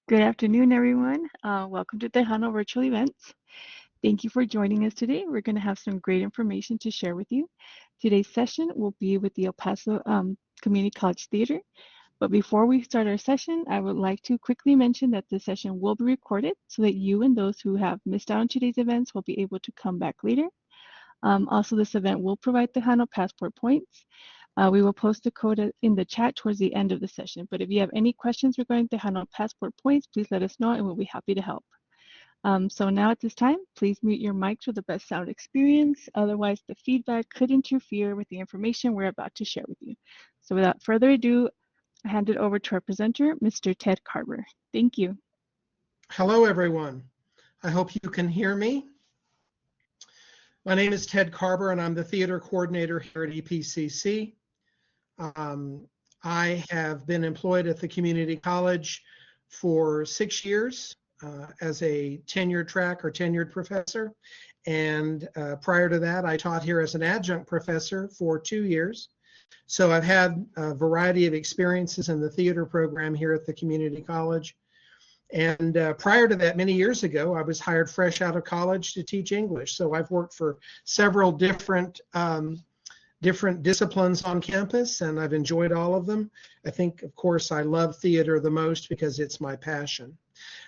Good afternoon, everyone. Welcome to Tejano Virtual Events. Thank you for joining us today. We're going to have some great information to share with you. Today's session will be with the El Paso Community College Theater. But before we start our session, I would like to quickly mention that this session will be recorded so that you and those who have missed out on today's events will be able to come back later. Also, this event will provide Tejano passport points. We will post the code in the chat towards the end of the session. But if you have any questions regarding Tejano passport points, please let us know and we'll be happy to help. So now at this time, please mute your mics for the best sound experience. Otherwise, the feedback could interfere with the information we're about to share with you. So without further ado, I hand it over to our presenter, Mr. Ted Karber. Thank you. Hello, everyone. I hope you can hear me. My name is Ted Karber, and I'm the theater coordinator here at EPCC. I have been employed at the community college for 6 years as a tenured track or tenured professor. And prior to that, I taught here as an adjunct professor for 2 years. So I've had a variety of experiences in the theater program here at the community college. And prior to that, many years ago, I was hired fresh out of college to teach English. So I've worked for several different disciplines on campus, and I've enjoyed all of them. I think, of course, I love theater the most because it's my passion.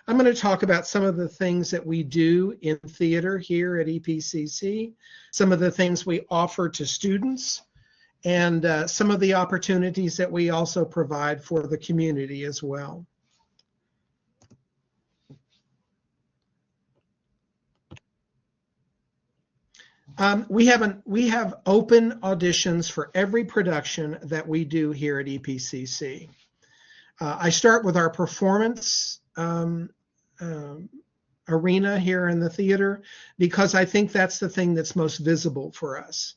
I'm going to talk about some of the things that we do in theater here at EPCC, some of the things we offer to students, and some of the opportunities that we also provide for the community as well. We have open auditions for every production that we do here at EPCC. I start with our performance arena here in the theater because I think that's the thing that's most visible for us.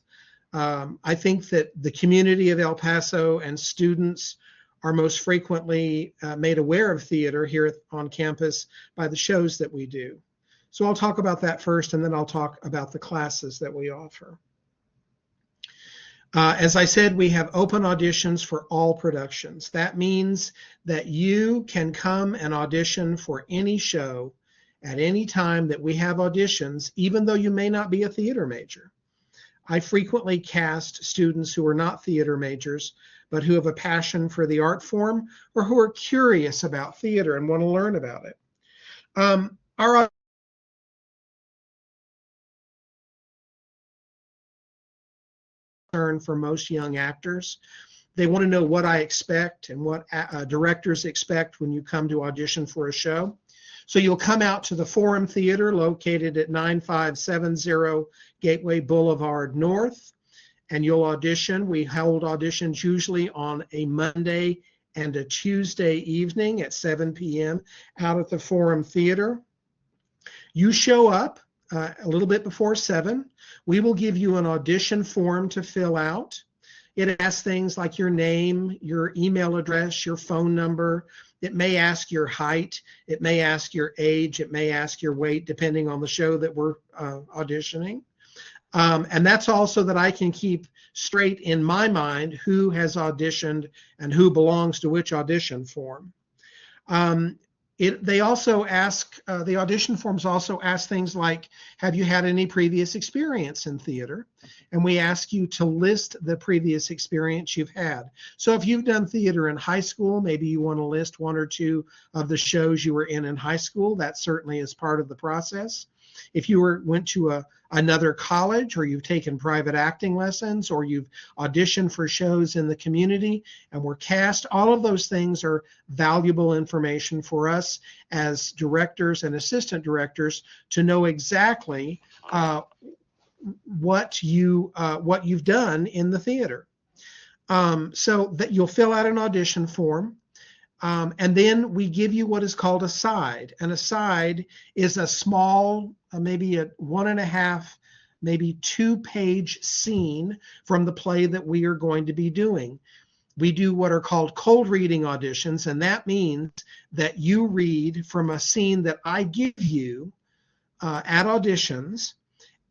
I think that the community of El Paso and students are most frequently made aware of theater here on campus by the shows that we do. So I'll talk about that first, and then I'll talk about the classes that we offer. As I said, we have open auditions for all productions. That means that you can come and audition for any show at any time that we have auditions, even though you may not be a theater major. I frequently cast students who are not theater majors, but who have a passion for the art form or who are curious about theater and want to learn about it. Our for most young actors. They want to know what I expect and what directors expect when you come to audition for a show. So you'll come out to the Forum Theater located at 9570 Gateway Boulevard North, and you'll audition. We hold auditions usually on a Monday and a Tuesday evening at 7 p.m. out at the Forum Theater. You show up a little bit before 7. We will give you an audition form to fill out. It asks things like your name, your email address, your phone number. It may ask your height. It may ask your age. It may ask your weight, depending on the show that we're auditioning. And that's also that I can keep straight in my mind who has auditioned and who belongs to which audition form. They also ask, the audition forms also ask things like, have you had any previous experience in theater? And we ask you to list the previous experience you've had. So if you've done theater in high school, maybe you want to list 1 or 2 of the shows you were in high school. That certainly is part of the process. If you went to another college, or you've taken private acting lessons, or you've auditioned for shows in the community and were cast, all of those things are valuable information for us as directors and assistant directors to know exactly what you've done in the theater. So that you'll fill out an audition form. And then we give you what is called a side. And a side is a small, maybe a 1.5, maybe 2-page scene from the play that we are going to be doing. We do what are called cold reading auditions, and that means that you read from a scene that I give you at auditions,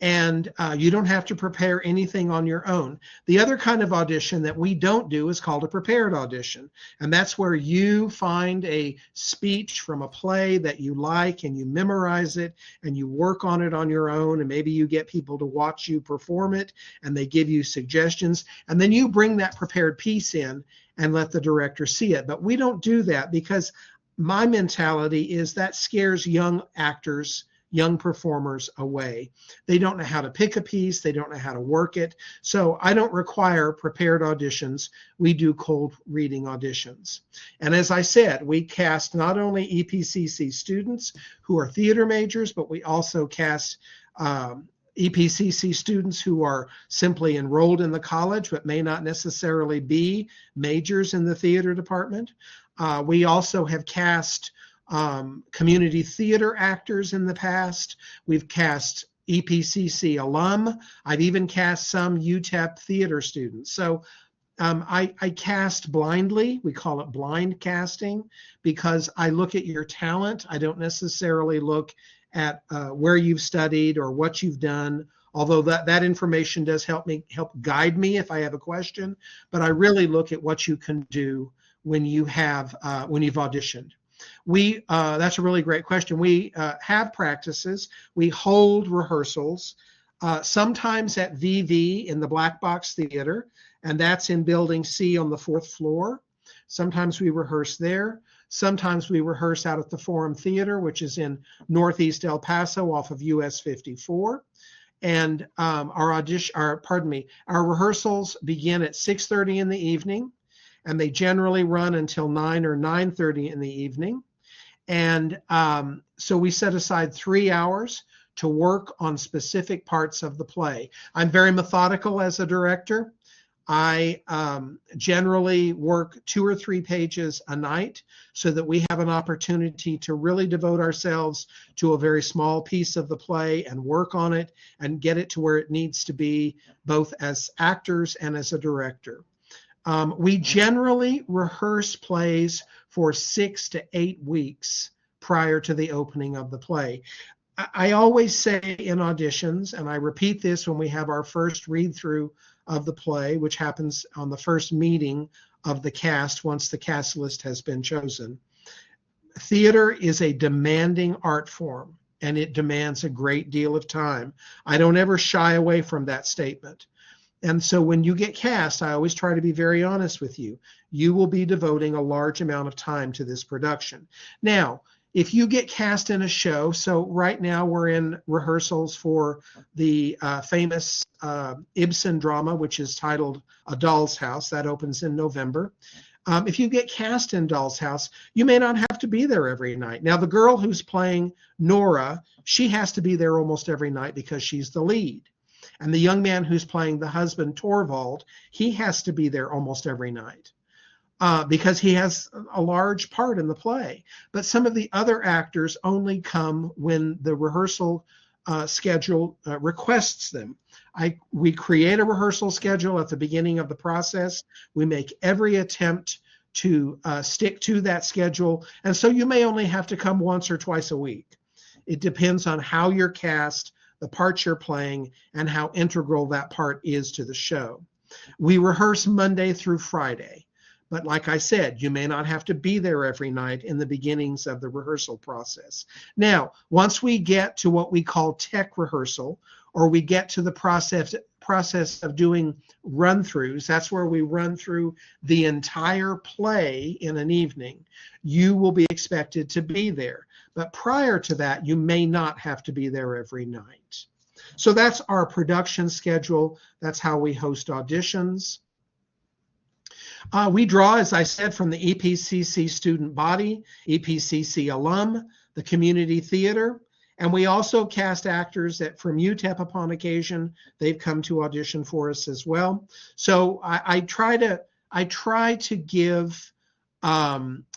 and you don't have to prepare anything on your own. The other kind of audition that we don't do is called a prepared audition, and that's where you find a speech from a play that you like and you memorize it and you work on it on your own, and maybe you get people to watch you perform it and they give you suggestions, and then you bring that prepared piece in and let the director see it. But we don't do that because my mentality is that scares young actors, young performers away. They don't know how to pick a piece. They don't know how to work it. So I don't require prepared auditions. We do cold reading auditions. And as I said, we cast not only EPCC students who are theater majors, but we also cast EPCC students who are simply enrolled in the college but may not necessarily be majors in the theater department. We also have cast community theater actors in the past. We've cast EPCC alum. I've even cast some UTEP theater students. So I cast blindly. We call it blind casting because I look at your talent. I don't necessarily look at where you've studied or what you've done, although that information does help guide me if I have a question. But I really look at what you can do when you've auditioned. That's a really great question. We have practices. We hold rehearsals, sometimes at VV in the Black Box Theater, and that's in Building C on the 4th floor. Sometimes we rehearse there. Sometimes we rehearse out at the Forum Theater, which is in Northeast El Paso off of US 54. And our rehearsals begin at 6:30 in the evening, and they generally run until 9 or 9:30 in the evening. And so we set aside 3 hours to work on specific parts of the play. I'm very methodical as a director. I generally work 2 or 3 pages a night so that we have an opportunity to really devote ourselves to a very small piece of the play and work on it and get it to where it needs to be, both as actors and as a director. We generally rehearse plays for 6 to 8 weeks prior to the opening of the play. I always say in auditions, and I repeat this when we have our first read-through of the play, which happens on the first meeting of the cast once the cast list has been chosen. Theater is a demanding art form, and it demands a great deal of time. I don't ever shy away from that statement. And so when you get cast, I always try to be very honest with you. You will be devoting a large amount of time to this production. Now, if you get cast in a show, so right now we're in rehearsals for the famous Ibsen drama, which is titled A Doll's House. That opens in November. If you get cast in Doll's House, you may not have to be there every night. Now, the girl who's playing Nora, she has to be there almost every night because she's the lead. And the young man who's playing the husband, Torvald, he has to be there almost every night because he has a large part in the play. But some of the other actors only come when the rehearsal schedule requests them. We create a rehearsal schedule at the beginning of the process. We make every attempt to stick to that schedule. And so you may only have to come once or twice a week. It depends on how you're cast, the part you're playing, and how integral that part is to the show. We rehearse Monday through Friday, but like I said, you may not have to be there every night in the beginnings of the rehearsal process. Now, once we get to what we call tech rehearsal, or we get to the process of doing run-throughs, that's where we run through the entire play in an evening, you will be expected to be there. But prior to that, you may not have to be there every night. So that's our production schedule. That's how we host auditions. We draw, as I said, from the EPCC student body, EPCC alum, the community theater, and we also cast actors that from UTEP upon occasion. They've come to audition for us as well. So I try to give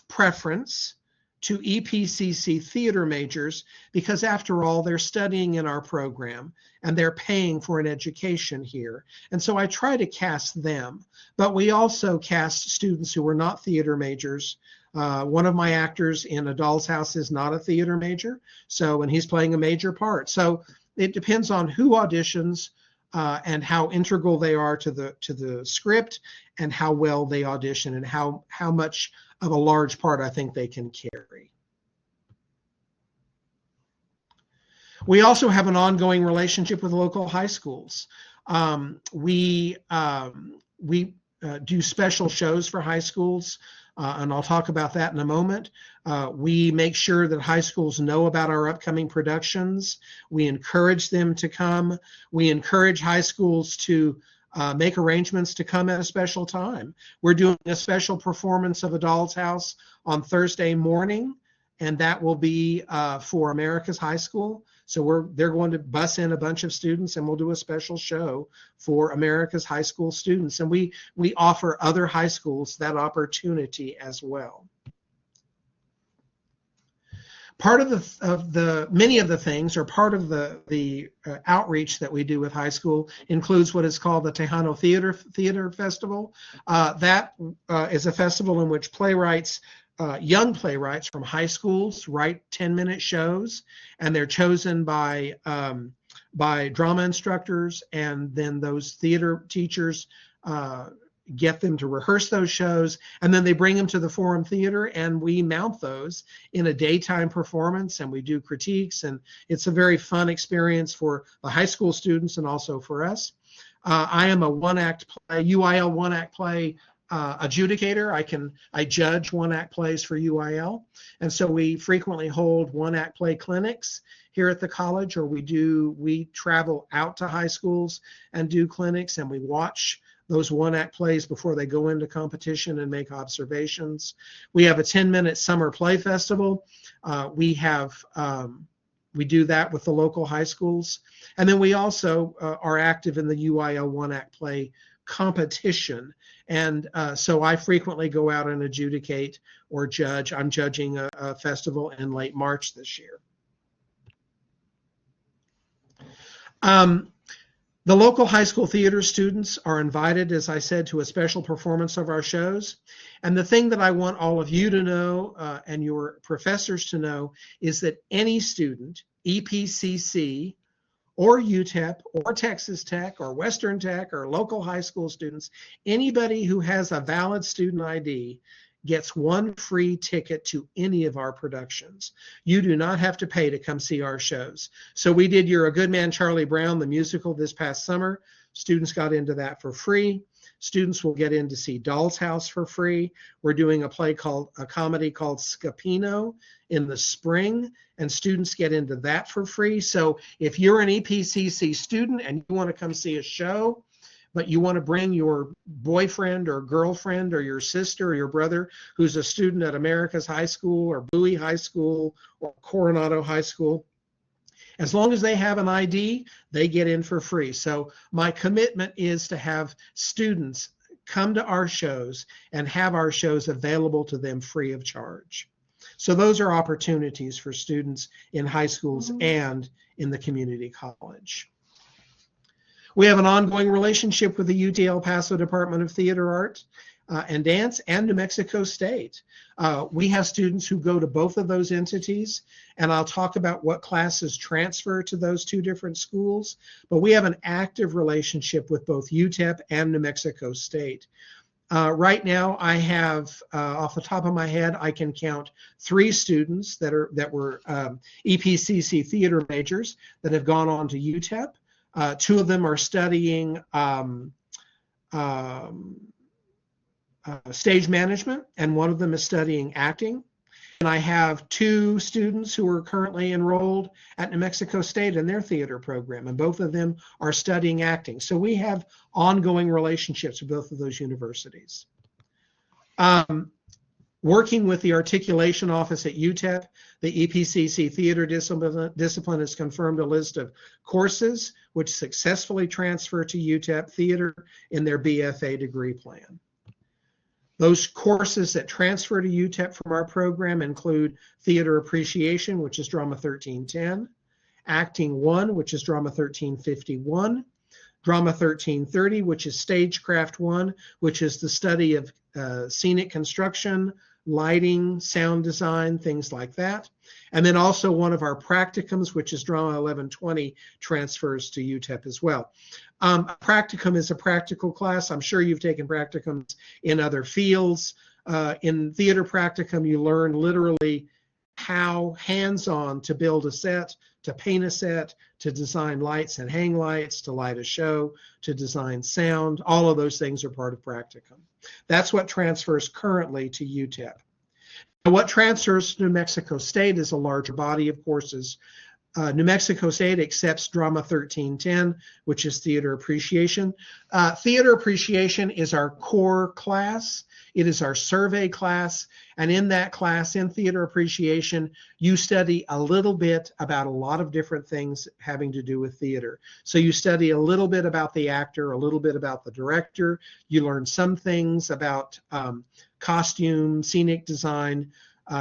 preference to EPCC theater majors because, after all, they're studying in our program and they're paying for an education here. And so I try to cast them. But we also cast students who are not theater majors. One of my actors in A Doll's House is not a theater major, and he's playing a major part. So it depends on who auditions and how integral they are to the script and how well they audition and how much of a large part I think they can carry. We also have an ongoing relationship with local high schools. We do special shows for high schools, and I'll talk about that in a moment. We make sure that high schools know about our upcoming productions. We encourage them to come. We encourage high schools to make arrangements to come at a special time. We're doing a special performance of A Doll's House on Thursday morning, and that will be for America's High School. So they're going to bus in a bunch of students, and we'll do a special show for America's high school students. And we offer other high schools that opportunity as well. Part of the many of the things, or part of the outreach that we do with high school includes what is called the Tejano Theater Festival. That is a festival in which playwrights, young playwrights from high schools, write 10-minute shows, and they're chosen by drama instructors, and then those theater teachers get them to rehearse those shows, and then they bring them to the Forum Theater, and we mount those in a daytime performance, and we do critiques, and it's a very fun experience for the high school students and also for us. I am a one-act play, UIL one-act play adjudicator. I judge one-act plays for UIL, and so we frequently hold one-act play clinics here at the college, or we travel out to high schools and do clinics, and we watch those one-act plays before they go into competition and make observations. We have a 10-minute summer play festival. We do that with the local high schools, and then we also are active in the UIL one-act play competition. And so I frequently go out and adjudicate or judge. I'm judging a festival in late March this year. The local high school theater students are invited, as I said, to a special performance of our shows. And the thing that I want all of you to know and your professors to know is that any student, EPCC, or UTEP, or Texas Tech, or Western Tech, or local high school students, anybody who has a valid student ID gets one free ticket to any of our productions. You do not have to pay to come see our shows. So we did You're a Good Man, Charlie Brown, the musical, this past summer. Students got into that for free. Students will get in to see Doll's House for free. We're doing a comedy called Scapino in the spring, and students get into that for free. So if you're an EPCC student and you want to come see a show, but you want to bring your boyfriend or girlfriend or your sister or your brother who's a student at America's High School or Bowie High School or Coronado High School, as long as they have an ID, they get in for free. So my commitment is to have students come to our shows and have our shows available to them free of charge. So those are opportunities for students in high schools and in the community college. We have an ongoing relationship with the UT El Paso Department of Theater Art and Dance and New Mexico State. We have students who go to both of those entities, and I'll talk about what classes transfer to those two different schools, but we have an active relationship with both UTEP and New Mexico State. Right now, I have, off the top of my head, I can count 3 students that were EPCC theater majors that have gone on to UTEP. 2 of them are studying stage management, and 1 of them is studying acting. And I have 2 students who are currently enrolled at New Mexico State in their theater program, and both of them are studying acting. So we have ongoing relationships with both of those universities. Working with the articulation office at UTEP, the EPCC theater discipline has confirmed a list of courses which successfully transfer to UTEP theater in their BFA degree plan. Those courses that transfer to UTEP from our program include Theater Appreciation, which is Drama 1310, Acting 1, which is Drama 1351, Drama 1330, which is Stagecraft 1, which is the study of scenic construction, lighting, sound design, things like that. And then also one of our practicums, which is Drama 1120, transfers to UTEP as well. A practicum is a practical class. I'm sure you've taken practicums in other fields. In theater practicum, you learn literally how hands-on to build a set, to paint a set, to design lights and hang lights, to light a show, to design sound. All of those things are part of practicum. That's what transfers currently to UTEP. Now, what transfers to New Mexico State is a larger body of courses. New Mexico State accepts Drama 1310, which is theater appreciation. Theater appreciation is our core class. It is our survey class. And in that class, in theater appreciation, you study a little bit about a lot of different things having to do with theater. So you study a little bit about the actor, a little bit about the director. You learn some things about costume, scenic design.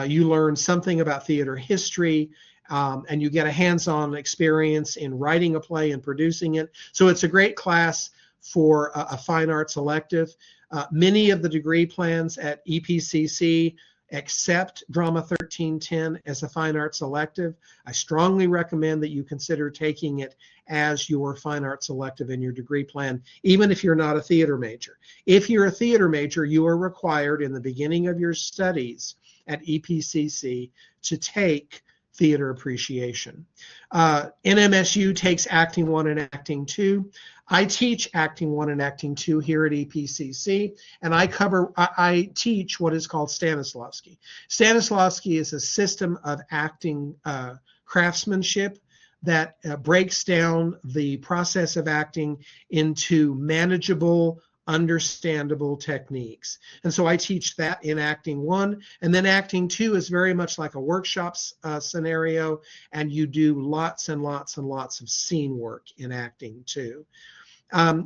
You learn something about theater history. And you get a hands-on experience in writing a play and producing it. So it's a great class for a fine arts elective. Many of the degree plans at EPCC accept Drama 1310 as a fine arts elective. I strongly recommend that you consider taking it as your fine arts elective in your degree plan, even if you're not a theater major. If you're a theater major, you are required in the beginning of your studies at EPCC to take theater appreciation. NMSU takes Acting 1 and Acting 2. I teach Acting 1 and Acting 2 here at EPCC, and I teach what is called Stanislavski. Stanislavski is a system of acting craftsmanship that breaks down the process of acting into manageable, understandable techniques. And so I teach that in Acting 1, and then Acting 2 is very much like a workshops scenario, and you do lots and lots and lots of scene work in Acting 2.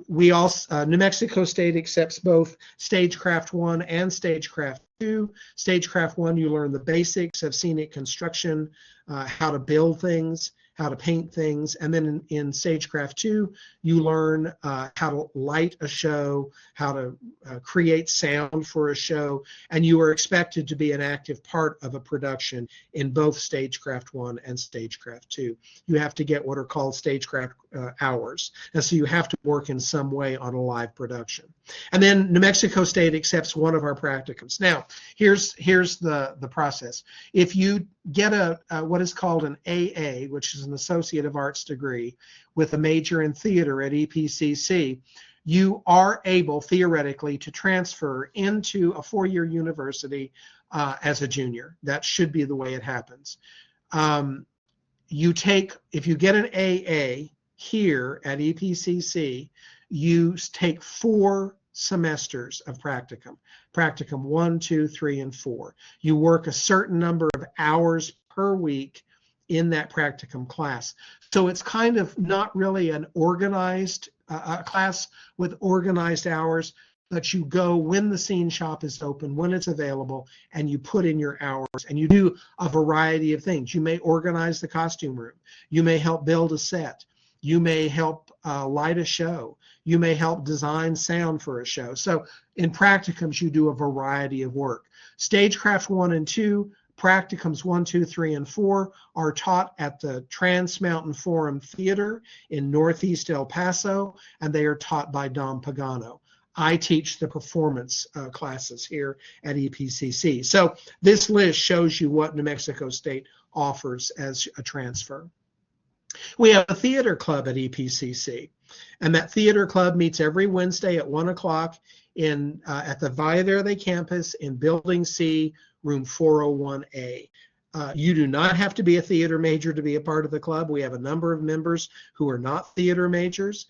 We also, New Mexico State accepts both Stagecraft 1 and Stagecraft 2. Stagecraft 1, you learn the basics of scenic construction, how to build things, how to paint things, and then in Stagecraft 2, you learn how to light a show, how to create sound for a show, and you are expected to be an active part of a production in both Stagecraft 1 and Stagecraft 2. You have to get what are called Stagecraft hours, and so you have to work in some way on a live production. And then New Mexico State accepts one of our practicums. Now, here's the process. If you get what is called an AA, which is an Associate of Arts degree with a major in theater at EPCC, you are able theoretically to transfer into a four-year university as a junior. That should be the way it happens. If you get an AA here at EPCC, you take 4 semesters of practicum 1, 2, 3, and 4. You work a certain number of hours per week in that practicum class. So it's kind of not really an organized class with organized hours, but you go when the scene shop is open, when it's available, and you put in your hours, and you do a variety of things. You may organize the costume room. You may help build a set. You may help light a show. You may help design sound for a show. So in practicums, you do a variety of work. Stagecraft 1 and 2, practicums 1, 2, 3, and 4 are taught at the Trans Mountain Forum Theater in Northeast El Paso, and they are taught by Dom Pagano. I teach the performance classes here at EPCC. So this list shows you what New Mexico State offers as a transfer. We have a theater club at EPCC, and that theater club meets every Wednesday at 1 o'clock at the Valle Verde campus in Building C, room 401A. You do not have to be a theater major to be a part of the club. We have a number of members who are not theater majors.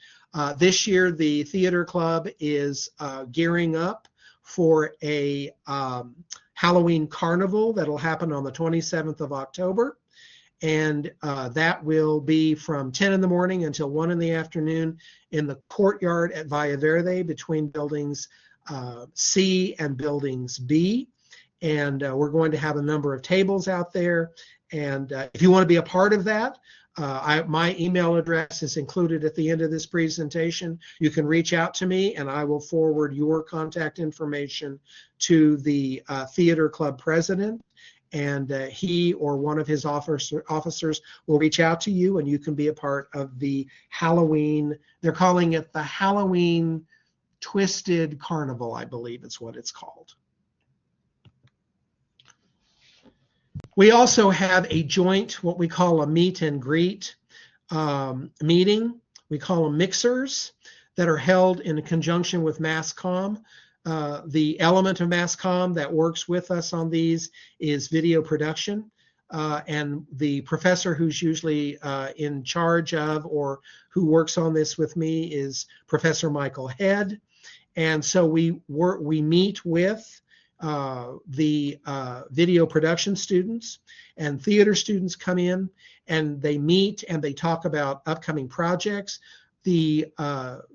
This year, the theater club is gearing up for a Halloween carnival that'll happen on the 27th of October. And that will be from 10 in the morning until 1 in the afternoon in the courtyard at Valle Verde between buildings C and buildings B. and we're going to have a number of tables out there. And if you want to be a part of that, my email address is included at the end of this presentation. You can reach out to me and I will forward your contact information to the theater club president, and he or one of his officers will reach out to you, and you can be a part of the Halloween, they're calling it the Halloween Twisted Carnival, I believe it's what it's called. We also have a joint, what we call a meet and greet meeting. We call them mixers that are held in conjunction with MassComm. The element of MassComm that works with us on these is video production. And the professor who's usually in charge of or who works on this with me is Professor Michael Head. And so we meet with the video production students, and theater students come in and they meet and they talk about upcoming projects. The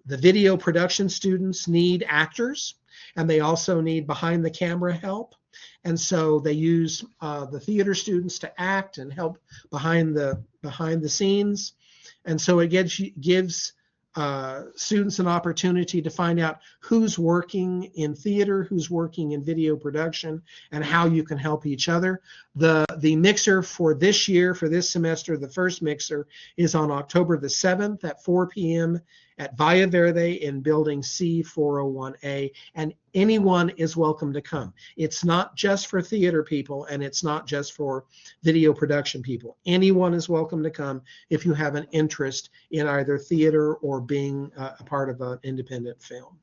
video production students need actors, and they also need behind the camera help. And so they use the theater students to act and help behind the scenes. And so it gives students an opportunity to find out who's working in theater, who's working in video production, and how you can help each other. The mixer for this year, for this semester, the first mixer is on October the 7th at 4 p.m. at Valle Verde in building C401A, and anyone is welcome to come. It's not just for theater people, and it's not just for video production people. Anyone is welcome to come if you have an interest in either theater or being a part of an independent film.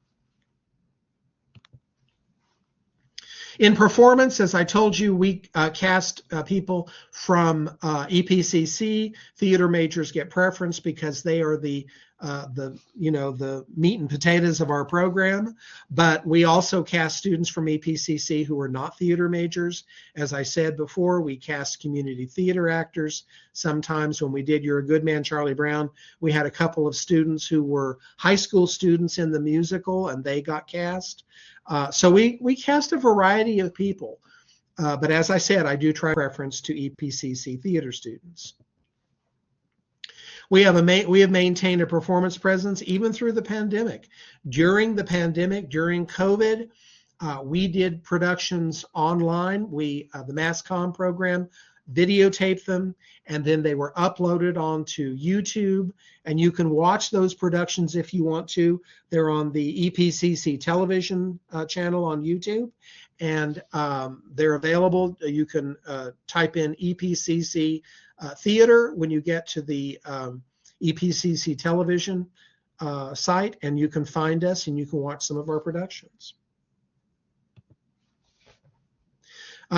In performance, as I told you, we cast people from EPCC. Theater majors get preference because they are the meat and potatoes of our program. But we also cast students from EPCC who are not theater majors. As I said before, we cast community theater actors. Sometimes when we did You're a Good Man, Charlie Brown, we had a couple of students who were high school students in the musical, and they got cast. So we cast a variety of people. But as I said, I do try preference to EPCC theater students. We have maintained a performance presence even through the pandemic. During the pandemic, during COVID, we did productions online. The MassComm program videotaped them, and then they were uploaded onto YouTube, and you can watch those productions if you want to. They're on the EPCC television channel on YouTube, and they're available. You can type in EPCC theater when you get to the EPCC television site, and you can find us and you can watch some of our productions.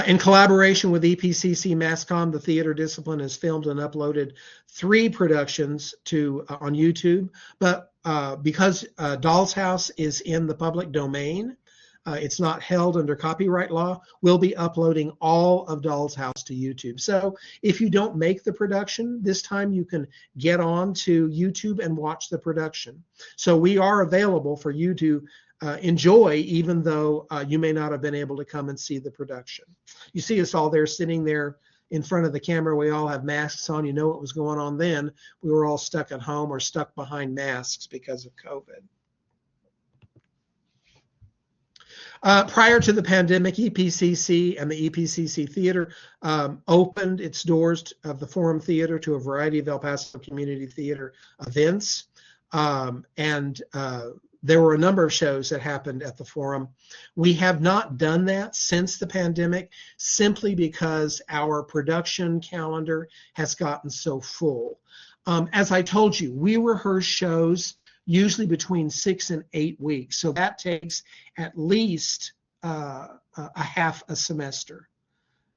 In collaboration with EPCC MassComm, the theater discipline has filmed and uploaded 3 productions on YouTube. But because Doll's House is in the public domain, it's not held under copyright law, we'll be uploading all of Doll's House to YouTube. So if you don't make the production, this time you can get on to YouTube and watch the production. So we are available for you to enjoy, even though you may not have been able to come and see the production. You see us all there sitting there in front of the camera. We all have masks on. You know what was going on then. We were all stuck at home or stuck behind masks because of COVID. Prior to the pandemic, EPCC and the EPCC Theater opened its doors of the Forum Theater to a variety of El Paso community theater events. There were a number of shows that happened at the Forum. We have not done that since the pandemic, simply because our production calendar has gotten so full. As I told you, we rehearse shows usually between 6 and 8 weeks. So that takes at least a half a semester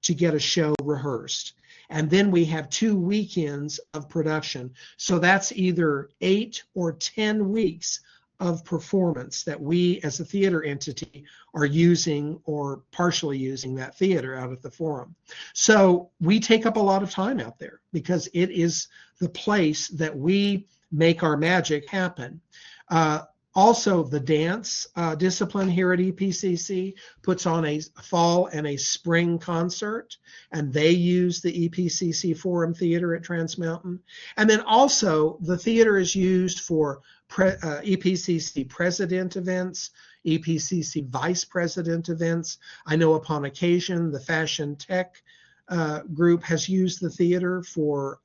to get a show rehearsed. And then we have 2 weekends of production. So that's either 8 or 10 weeks of performance that we as a theater entity are using or partially using that theater out at the Forum. So we take up a lot of time out there because it is the place that we make our magic happen. Also, the dance discipline here at EPCC puts on a fall and a spring concert, and they use the EPCC Forum Theater at Trans Mountain. And then also, the theater is used for EPCC president events, EPCC vice president events. I know upon occasion, the Fashion Tech group has used the theater for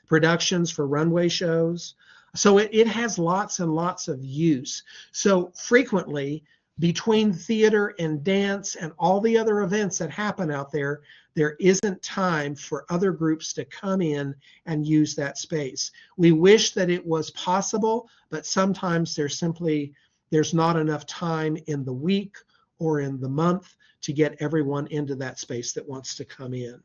productions for runway shows. So it has lots and lots of use. So frequently, between theater and dance and all the other events that happen out there, there isn't time for other groups to come in and use that space. We wish that it was possible, but sometimes there's not enough time in the week or in the month to get everyone into that space that wants to come in.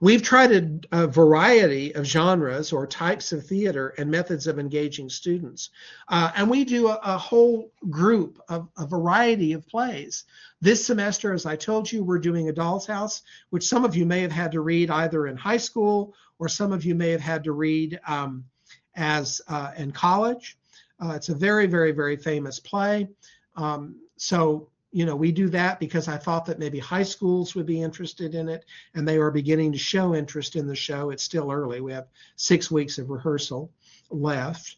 We've tried a variety of genres or types of theater and methods of engaging students. And we do a whole group of a variety of plays. This semester, as I told you, we're doing A Doll's House, which some of you may have had to read either in high school or some of you may have had to read in college. It's a very, very, very famous play. So we do that because I thought that maybe high schools would be interested in it, and they are beginning to show interest in the show. It's still early. We have 6 weeks of rehearsal left.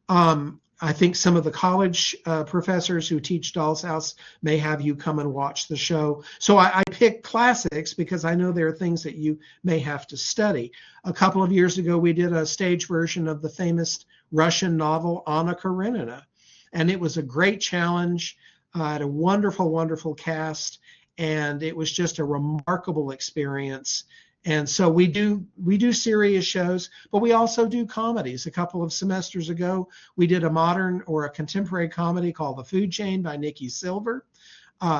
I think some of the college professors who teach Doll's House may have you come and watch the show. So I picked classics because I know there are things that you may have to study. A couple of years ago, we did a stage version of the famous Russian novel Anna Karenina, and it was a great challenge. Had a wonderful, wonderful cast, and it was just a remarkable experience. And so we do serious shows, but we also do comedies. A couple of semesters ago, we did a modern or a contemporary comedy called The Food Chain by Nikki Silver.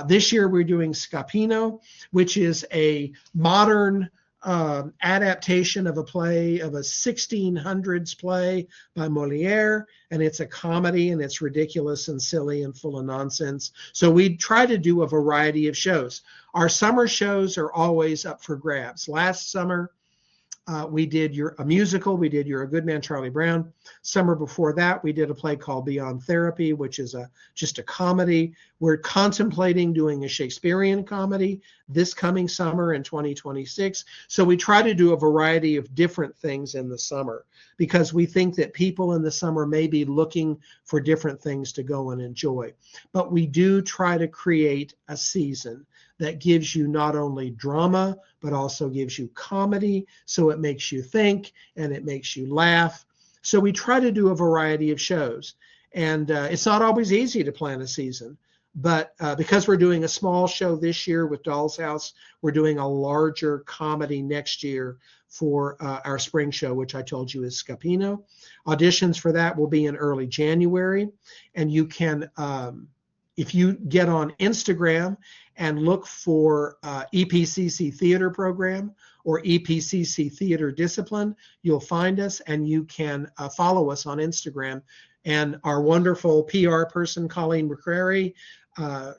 This year we're doing Scapino, which is a modern adaptation of a play, of a 1600s play by Moliere, and it's a comedy, and it's ridiculous and silly and full of nonsense. So we try to do a variety of shows. Our summer shows are always up for grabs. Last summer, we did a musical. We did You're a Good Man, Charlie Brown. Summer before that, we did a play called Beyond Therapy, which is just a comedy. We're contemplating doing a Shakespearean comedy this coming summer in 2026. So we try to do a variety of different things in the summer because we think that people in the summer may be looking for different things to go and enjoy. But we do try to create a season that gives you not only drama, but also gives you comedy. So it makes you think and it makes you laugh. So we try to do a variety of shows. And it's not always easy to plan a season. But because we're doing a small show this year with Doll's House, we're doing a larger comedy next year for our spring show, which I told you is Scapino. Auditions for that will be in early January. And you can, if you get on Instagram and look for EPCC Theater Program or EPCC Theater Discipline, you'll find us, and you can follow us on Instagram. And our wonderful PR person, Colleen McCrary,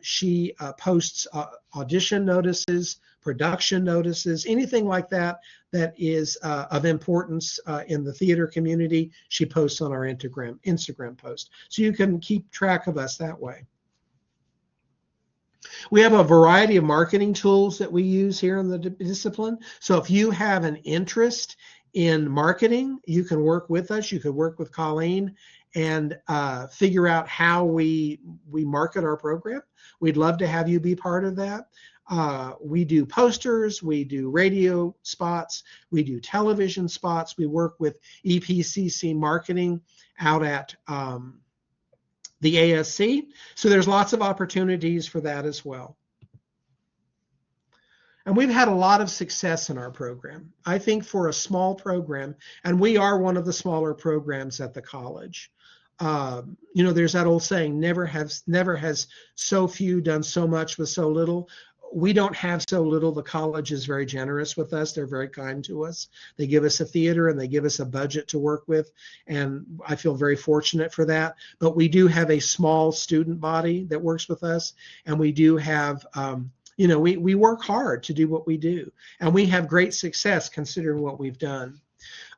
she posts audition notices, production notices, anything like that that is of importance in the theater community. She posts on our Instagram post. So you can keep track of us that way. We have a variety of marketing tools that we use here in the discipline. So if you have an interest in marketing, you can work with us. You could work with Colleen and figure out how we market our program. We'd love to have you be part of that. We do posters, we do radio spots, we do television spots. We work with EPCC marketing out at the ASC. So there's lots of opportunities for that as well. And we've had a lot of success in our program. I think for a small program, and we are one of the smaller programs at the college. There's that old saying, never has so few done so much with so little. We don't have so little. The college is very generous with us. They're very kind to us. They give us a theater and they give us a budget to work with. And I feel very fortunate for that. But we do have a small student body that works with us. And we do have, we work hard to do what we do. And we have great success considering what we've done.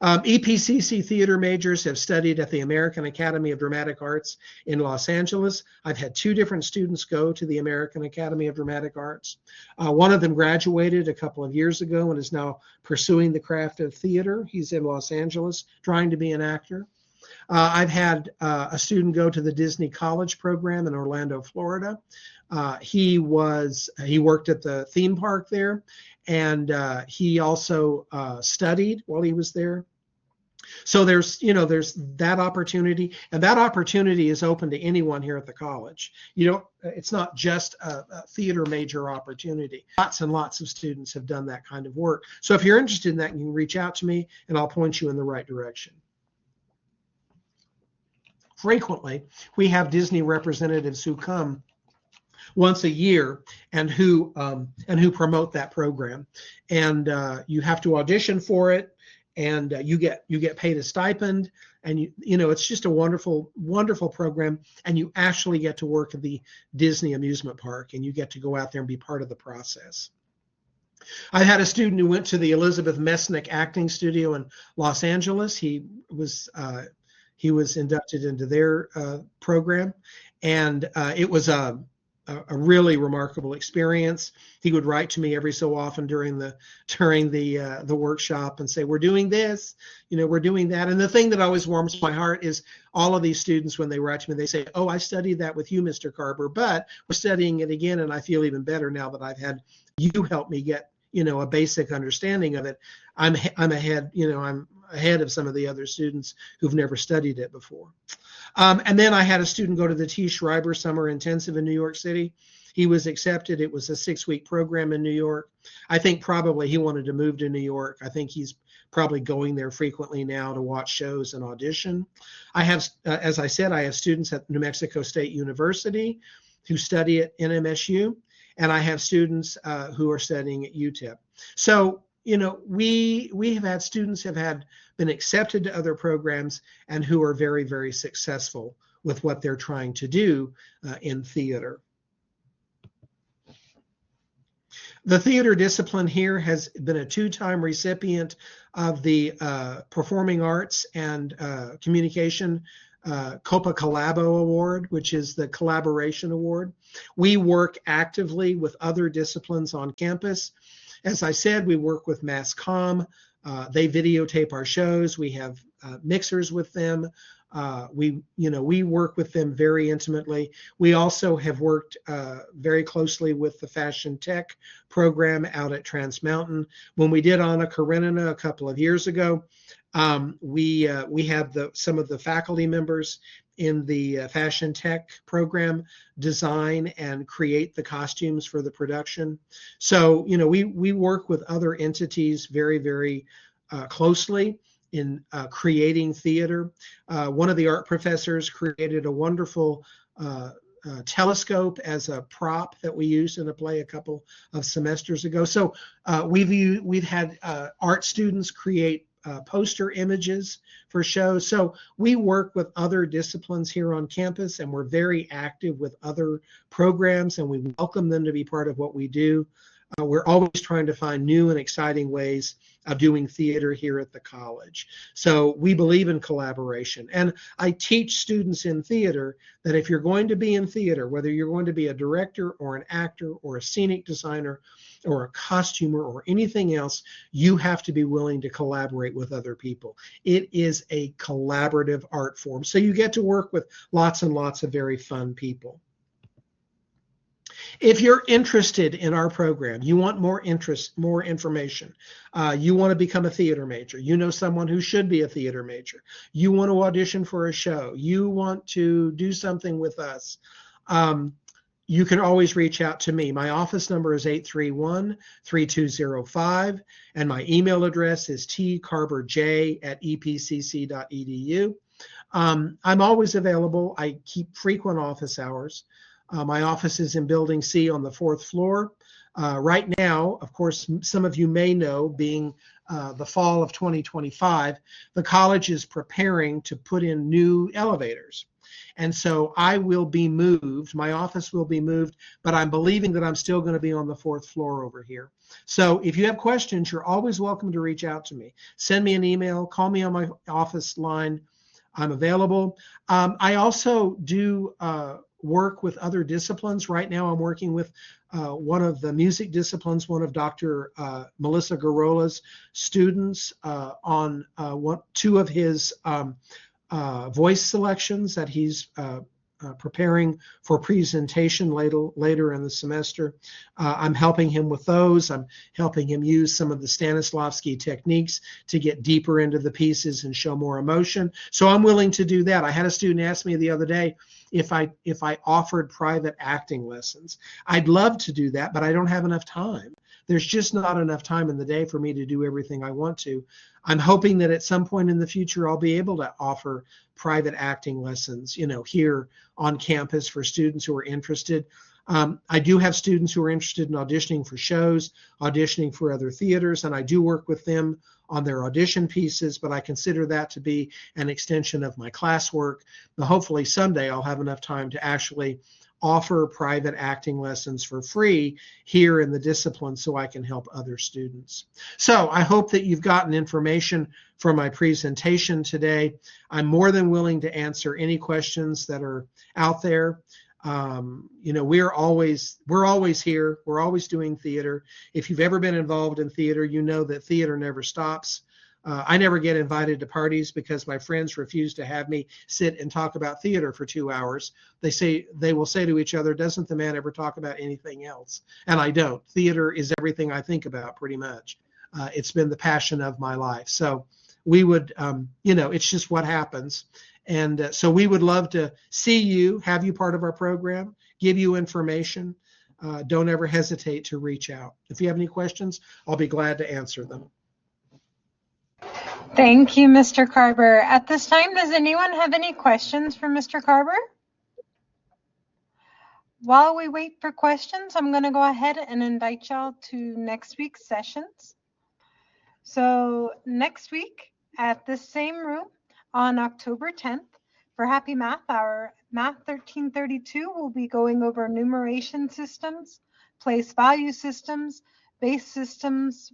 EPCC theater majors have studied at the American Academy of Dramatic Arts in Los Angeles. I've had 2 different students go to the American Academy of Dramatic Arts. One of them graduated a couple of years ago and is now pursuing the craft of theater. He's in Los Angeles trying to be an actor. I've had a student go to the Disney College program in Orlando, Florida. He worked at the theme park there, and he also studied while he was there. So there's that opportunity, and that opportunity is open to anyone here at the college. It's not just a theater major opportunity. Lots and lots of students have done that kind of work. So if you're interested in that, you can reach out to me, and I'll point you in the right direction. Frequently, we have Disney representatives who come once a year and who promote that program, and you have to audition for it, and you get paid a stipend, and it's just a wonderful program, and you actually get to work at the Disney amusement park, and you get to go out there and be part of the process. I had a student who went to the Elizabeth Mesnick Acting Studio in Los Angeles. He was inducted into their program, and it was a really remarkable experience. He would write to me every so often during the workshop and say, "We're doing this, we're doing that." And the thing that always warms my heart is all of these students, when they write to me, they say, "Oh, I studied that with you, Mr. Karber, but we're studying it again, and I feel even better now that I've had you help me get a basic understanding of it. I'm ahead, I'm ahead of some of the other students who've never studied it before." And then I had a student go to the T. Schreiber Summer Intensive in New York City. He was accepted. It was a 6-week program in New York. I think probably he wanted to move to New York. I think he's probably going there frequently now to watch shows and audition. I have, as I said, I have students at New Mexico State University who study at NMSU, and I have students who are studying at UTEP. So we have had students been accepted to other programs and who are very, very successful with what they're trying to do in theater. The theater discipline here has been a 2-time recipient of the Performing Arts and Communication Copa Collabo Award, which is the collaboration award. We work actively with other disciplines on campus. As I said, we work with Mass Comm. They videotape our shows. We have mixers with them. We work with them very intimately. We also have worked very closely with the Fashion Tech program out at Trans Mountain. When we did Anna Karenina a couple of years ago, we had some of the faculty members in the Fashion Tech program design and create the costumes for the production. So, we work with other entities very, very closely in creating theater. One of the art professors created a wonderful telescope as a prop that we used in a play a couple of semesters ago. So we've had art students create poster images for shows. So we work with other disciplines here on campus, and we're very active with other programs, and we welcome them to be part of what we do. We're always trying to find new and exciting ways of doing theater here at the college. So we believe in collaboration. And I teach students in theater that if you're going to be in theater, whether you're going to be a director or an actor or a scenic designer or a costumer or anything else, you have to be willing to collaborate with other people. It is a collaborative art form. So you get to work with lots and lots of very fun people. If you're interested in our program, you want more information, you want to become a theater major, you know someone who should be a theater major, you want to audition for a show, you want to do something with us, you can always reach out to me. My office number is 831-3205, and my email address is tkarberj@epcc.edu. I'm always available. I keep frequent office hours. My office is in Building C on the 4th floor. Right now, of course, some of you may know, being the fall of 2025, the college is preparing to put in new elevators. And so I will be moved, my office will be moved, but I'm believing that I'm still going to be on the 4th floor over here. So if you have questions, you're always welcome to reach out to me. Send me an email, call me on my office line. I'm available. I also do work with other disciplines. Right now I'm working with one of the music disciplines, one of Dr. Melissa Garola's students on two of his voice selections that he's preparing for presentation later in the semester. I'm helping him with those. I'm helping him use some of the Stanislavski techniques to get deeper into the pieces and show more emotion. So I'm willing to do that. I had a student ask me the other day if I offered private acting lessons. I'd love to do that, but I don't have enough time. There's just not enough time in the day for me to do everything I want to. I'm hoping that at some point in the future, I'll be able to offer private acting lessons, here on campus for students who are interested. I do have students who are interested in auditioning for shows, auditioning for other theaters, and I do work with them on their audition pieces, but I consider that to be an extension of my classwork. But hopefully someday I'll have enough time to actually offer private acting lessons for free here in the discipline so I can help other students. So I hope that you've gotten information from my presentation today. I'm more than willing to answer any questions that are out there. We're always here. We're always doing theater. If you've ever been involved in theater, you know that theater never stops. I never get invited to parties because my friends refuse to have me sit and talk about theater for 2 hours. They will say to each other, "Doesn't the man ever talk about anything else?" And I don't. Theater is everything I think about, pretty much. It's been the passion of my life. So we would, it's just what happens. And so we would love to see you, have you part of our program, give you information. Don't ever hesitate to reach out. If you have any questions, I'll be glad to answer them. Thank you, Mr. Karber. At this time, does anyone have any questions for Mr. Karber? While we wait for questions, I'm going to go ahead and invite y'all to next week's sessions. So next week at this same room on October 10th for Happy Math Hour, Math 1332 will be going over numeration systems, place value systems, base systems,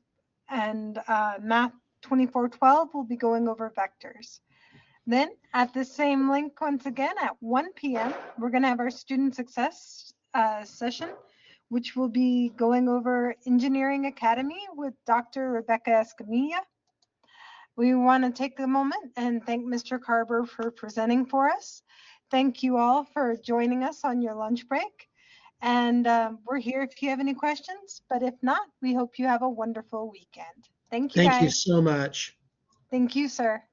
and Math 2412 will be going over vectors. Then at the same link, once again at 1 p.m., we're going to have our student success session, which will be going over Engineering Academy with Dr. Rebecca Escamilla. We want to take a moment and thank Mr. Karber for presenting for us. Thank you all for joining us on your lunch break. And we're here if you have any questions, but if not, we hope you have a wonderful weekend. Thank you, guys. Thank you so much. Thank you, sir.